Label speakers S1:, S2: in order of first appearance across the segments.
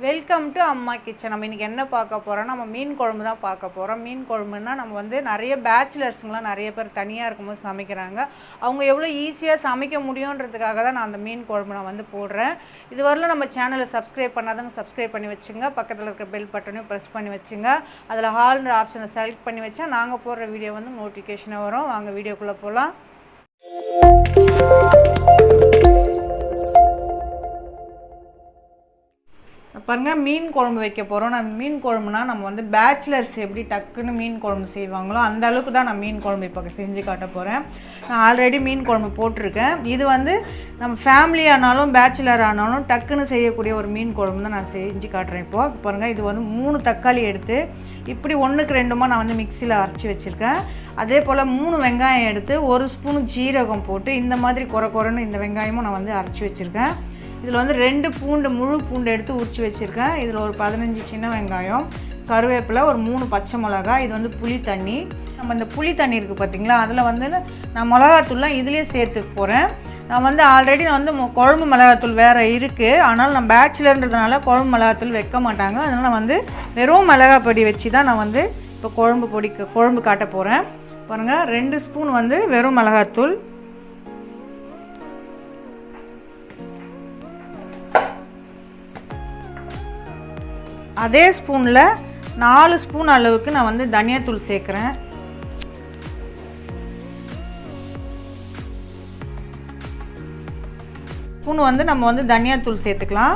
S1: Welcome to அம்மா kitchen. நம்ம இன்றைக்கி என்ன பார்க்க போகிறோம்? நம்ம மீன் குழம்பு தான் பார்க்க போகிறோம். மீன் குழம்புன்னா நம்ம வந்து நிறைய பேச்சுலர்ஸுங்களாம் நிறைய பேர் தனியாக இருக்கும்போது சமைக்கிறாங்க. அவங்க எவ்வளோ ஈஸியாக சமைக்க முடியுன்றதுக்காக தான் நான் அந்த மீன் குழம்பு நான் வந்து போடுறேன். இதுவரையிலும் நம்ம சேனலை சப்ஸ்கிரைப் பண்ணாதவங்க சப்ஸ்கிரைப் பண்ணி வச்சுங்க. பக்கத்தில் இருக்க பெல் பட்டனையும் ப்ரெஸ் பண்ணி வச்சுங்க. அதில் ஹால்ன்ற ஆப்ஷனை செலக்ட் பண்ணி வச்சா நாங்கள் போடுற வீடியோ வந்து நோட்டிஃபிகேஷனாக வரும். வாங்க வீடியோக்குள்ளே போகலாம். பாருங்கள், மீன் குழம்பு வைக்க போகிறோம். நான் மீன் குழம்புனா நம்ம வந்து பேச்சுலர்ஸ் எப்படி டக்குன்னு மீன் குழம்பு செய்வாங்களோ அந்த அளவுக்கு தான் நான் மீன் குழம்பு இப்போ செஞ்சு காட்ட போகிறேன். நான் ஆல்ரெடி மீன் குழம்பு போட்டிருக்கேன். இது வந்து நம்ம ஃபேமிலி ஆனாலும் பேச்சுலர் ஆனாலும் டக்குன்னு செய்யக்கூடிய ஒரு மீன் குழம்பு தான் நான் செஞ்சு காட்டுறேன். இப்போது பாருங்கள், இது வந்து 3 தக்காளி எடுத்து இப்படி 1க்கு 2 நான் வந்து மிக்சியில் அரைச்சி வச்சுருக்கேன். அதே போல் 3 வெங்காயம் எடுத்து 1 ஸ்பூன் ஜீரகம் போட்டு இந்த மாதிரி குறைன்னு இந்த வெங்காயமும் நான் வந்து அரைச்சி வச்சுருக்கேன். இதில் வந்து 2 பூண்டு முழு பூண்டு எடுத்து உரிச்சு வச்சுருக்கேன். இதில் ஒரு 15 சின்ன வெங்காயம், கருவேப்பிலை, ஒரு 3 பச்சை மிளகாய். இது வந்து புளி தண்ணி. நம்ம இந்த புளி தண்ணி இருக்குது பார்த்திங்களா, அதில் வந்து நான் மிளகாத்தூள்லாம் இதுலேயே சேர்த்து போகிறேன். நான் வந்து ஆல்ரெடி நான் வந்து குழம்பு மிளகாத்தூள் வேறு இருக்குது. ஆனால் நான் பேச்சுலர்ன்றதுனால குழம்பு மிளகாத்தூள் வைக்க மாட்டாங்க. அதனால் நான் வந்து வெறும் மிளகாய் பொடி வச்சு தான் நான் வந்து இப்போ குழம்பு காட்ட போகிறேன். பாருங்கள், 2 ஸ்பூன் வந்து வெறும் மிளகாத்தூள், அதே ஸ்பூனில் 4 ஸ்பூன் அளவுக்கு நான் வந்து தனியாத்தூள் சேர்க்குறேன். ஸ்பூன் வந்து நம்ம வந்து தனியாத்தூள் சேர்த்துக்கலாம்.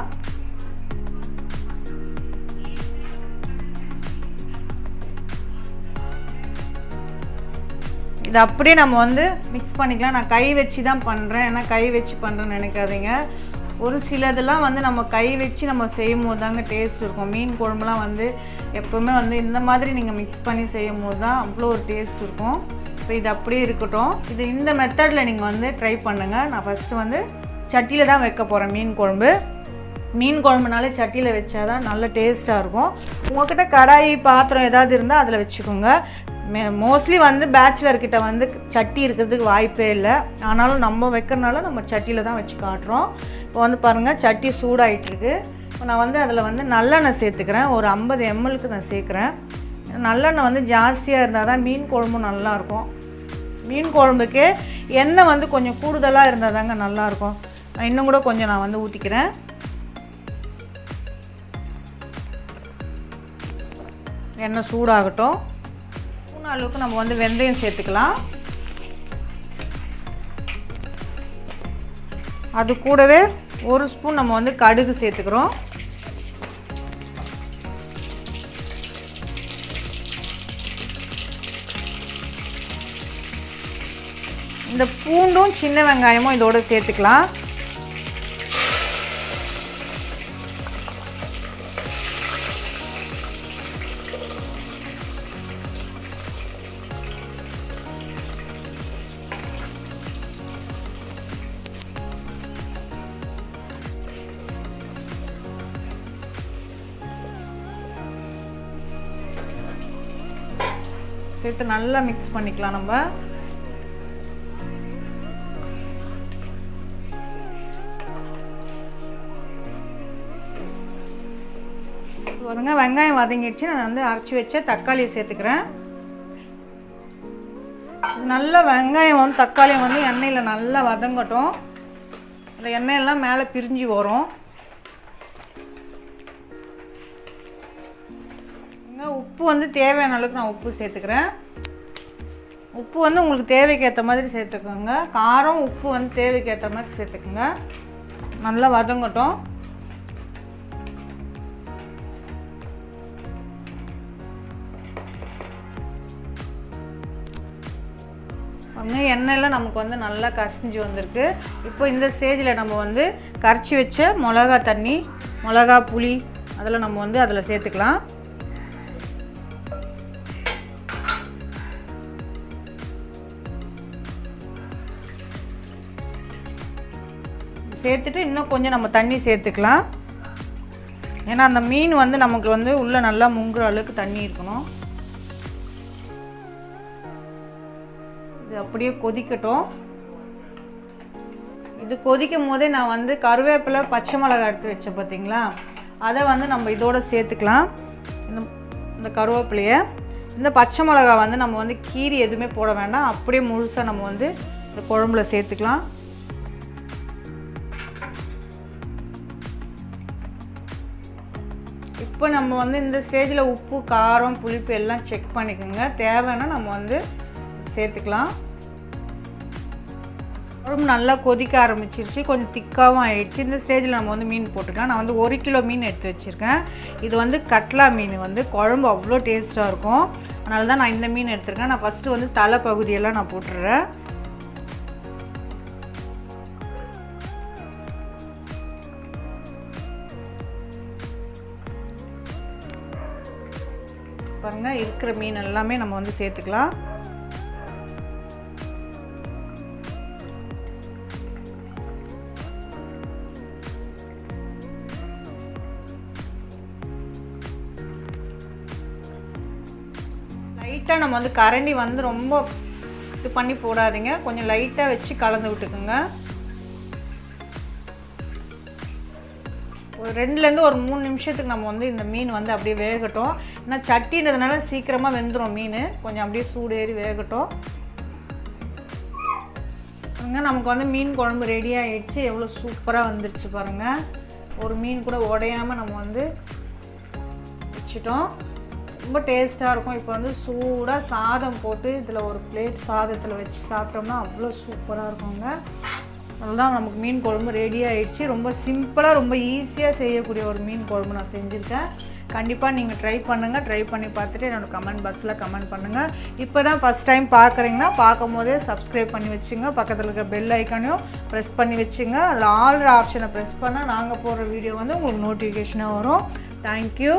S1: இது அப்படியே நம்ம வந்து மிக்ஸ் பண்ணிக்கலாம். நான் கை வச்சு தான் பண்ணுறேன். ஏன்னா கை வச்சு பண்ணுறேன்னு நினைக்காதீங்க. ஒரு சிலதெல்லாம் வந்து நம்ம கை வச்சு நம்ம செய்யும் போது தாங்க டேஸ்ட் இருக்கும். மீன் குழம்புலாம் வந்து எப்போவுமே வந்து இந்த மாதிரி நீங்கள் மிக்ஸ் பண்ணி செய்யும் போது தான் அவ்வளோ ஒரு டேஸ்ட் இருக்கும். இப்போ இது அப்படியே இருக்கட்டும். இது இந்த மெத்தடில் நீங்கள் வந்து ட்ரை பண்ணுங்கள். நான் ஃபஸ்ட்டு வந்து சட்டியில் தான் வைக்க போகிறேன் மீன் குழம்பு. மீன் குழம்புனாலே சட்டியில் வச்சா தான் நல்ல டேஸ்ட்டாக இருக்கும். உங்கள்கிட்ட கடாயி பாத்திரம் ஏதாவது இருந்தால் அதில் வச்சுக்கோங்க. மோஸ்ட்லி வந்து பேச்சுலர்கிட்ட வந்து சட்டி இருக்கிறதுக்கு வாய்ப்பே இல்லை. ஆனாலும் நம்ம வைக்கிறனால நம்ம சட்டியில் தான் வச்சு காட்டுறோம். இப்போ வந்து பாருங்கள், சட்டி சூடாகிட்டுருக்கு. இப்போ நான் வந்து அதில் வந்து நல்லெண்ணெய் சேர்த்துக்கிறேன். ஒரு 50 ml நான் சேர்க்குறேன். நல்லெண்ணெய் வந்து ஜாஸ்தியாக இருந்தால் தான் மீன் குழம்பும் நல்லாயிருக்கும். மீன் குழம்புக்கு எண்ணெய் வந்து கொஞ்சம் கூடுதலாக இருந்தால் தாங்க நல்லாயிருக்கும். இன்னும் கூட கொஞ்சம் நான் வந்து ஊற்றிக்கிறேன். எண்ணெய் சூடாகட்டும். அளவுக்கு நம்ம வந்து வெந்தயம் சேர்த்துக்கலாம். அது கூடவே 1 ஸ்பூன் நம்ம வந்து கடுகு சேர்த்துக்கிறோம். இந்த பூண்டும் சின்ன வெங்காயமும் இதோட சேர்த்துக்கலாம். சேர்த்து நல்லா மிக்ஸ் பண்ணிக்கலாம். நம்ம பாருங்க, வெங்காயம் வதங்கிடுச்சு. நான் வந்து அரைச்சி வச்ச தக்காளியை சேர்த்துக்கிறேன். நல்லா வெங்காயம் வந்து தக்காளியை வந்து எண்ணெயில் நல்லா வதங்கட்டும். அந்த எண்ணெயெல்லாம் மேலே பிரிஞ்சு வரும். உப்பு வந்து தேவையான அளவுக்கு நான் உப்பு சேர்த்துக்கிறேன். உப்பு வந்து உங்களுக்கு தேவைக்கு ஏற்ற மாதிரி சேர்த்துக்கோங்க. காரம் உப்பு வந்து தேவைக்கு ஏற்ற மாதிரி சேர்த்துக்கோங்க. நல்லா வதங்கட்டும். எண்ணெயெல்லாம் நமக்கு வந்து நல்லா கசிஞ்சு வந்திருக்கு. இப்போ இந்த ஸ்டேஜில் நம்ம வந்து கரைச்சி வச்ச மிளகா தண்ணி, மிளகா புளி அதெல்லாம் நம்ம வந்து அதில் சேர்த்துக்கலாம். சேர்த்துட்டு இன்னும் கொஞ்சம் நம்ம தண்ணி சேர்த்துக்கலாம். ஏன்னா அந்த மீன் வந்து நமக்கு வந்து உள்ளே நல்லா முங்குற அளவுக்கு தண்ணி இருக்கணும். இது அப்படியே கொதிக்கட்டும். இது கொதிக்கும் போதே நான் வந்து கருவேப்பிலை பச்சை மிளகாய் எடுத்து வச்சேன் பார்த்தீங்களா, அதை வந்து நம்ம இதோட சேர்த்துக்கலாம். இந்த கருவேப்பிலையை, இந்த பச்சை மிளகா வந்து நம்ம வந்து கீரி எதுவுமே போட வேண்டாம், அப்படியே முழுசாக நம்ம வந்து இந்த குழம்புல சேர்த்துக்கலாம். இப்போ நம்ம வந்து இந்த ஸ்டேஜில் உப்பு, காரம், புளிப்பு எல்லாம் செக் பண்ணிக்கோங்க. தேவைன்னா நம்ம வந்து சேர்த்துக்கலாம். குழம்பு நல்லா கொதிக்க ஆரம்பிச்சிருச்சு, கொஞ்சம் திக்காகவும் ஆயிடுச்சு. இந்த ஸ்டேஜில் நம்ம வந்து மீன் போட்டுக்கலாம். நான் வந்து 1 கிலோ மீன் எடுத்து வச்சுருக்கேன். இது வந்து கட்லா மீன், வந்து குழம்பு அவ்வளோ டேஸ்ட்டாக இருக்கும். அதனால தான் நான் இந்த மீன் எடுத்துருக்கேன். நான் ஃபஸ்ட்டு வந்து தலை பகுதியெல்லாம் நான் போட்டுடுறேன். பாருங்க, இருக்கிற மீன் எல்லாமே நம்ம வந்து சேர்த்துக்கலாம். லைட்டாக நம்ம வந்து கரண்டி வந்து ரொம்ப இது பண்ணி போடாதீங்க, கொஞ்சம் லைட்டாக வச்சு கலந்து விட்டுக்குங்க. ஒரு 2லேருந்து ஒரு 3 நிமிஷத்துக்கு நம்ம வந்து இந்த மீன் வந்து அப்படியே வேகட்டும். ஏன்னா சட்டின்றதுனால சீக்கிரமாக வெந்துடும் மீன், கொஞ்சம் அப்படியே சூடேறி வேகட்டும். நமக்கு வந்து மீன் குழம்பு ரெடி ஆகிடுச்சு. எவ்வளோ சூப்பராக வந்துருச்சு பாருங்கள். ஒரு மீன் கூட உடையாமல் நம்ம வந்து வச்சுட்டோம். ரொம்ப டேஸ்ட்டாக இருக்கும். இப்போ வந்து சூடாக சாதம் போட்டு இதில் ஒரு பிளேட் சாதத்தில் வச்சு சாப்பிட்டோம்னா அவ்வளோ சூப்பராக இருக்குங்க. அதுதான் நமக்கு மீன் குழம்பு ரெடி ஆகிடுச்சு. ரொம்ப சிம்பிளாக, ரொம்ப ஈஸியாக செய்யக்கூடிய ஒரு மீன் குழம்பு நான் செஞ்சுருக்கேன். கண்டிப்பாக நீங்கள் ட்ரை பண்ணுங்கள். ட்ரை பண்ணி பார்த்துட்டு என்னோடய கமெண்ட் பாக்ஸில் கமெண்ட் பண்ணுங்கள். இப்போ தான் ஃபஸ்ட் டைம் பார்க்குறீங்கன்னா பார்க்கும் போதே சப்ஸ்கிரைப் பண்ணி வச்சுங்க. பக்கத்தில் இருக்க பெல் ஐக்கானையும் ப்ரெஸ் பண்ணி வச்சுங்க. அதில் ஆல் ஆப்ஷனை ப்ரெஸ் பண்ணால் நாங்கள் போடுற வீடியோ வந்து உங்களுக்கு நோட்டிஃபிகேஷனாக வரும். தேங்க்யூ.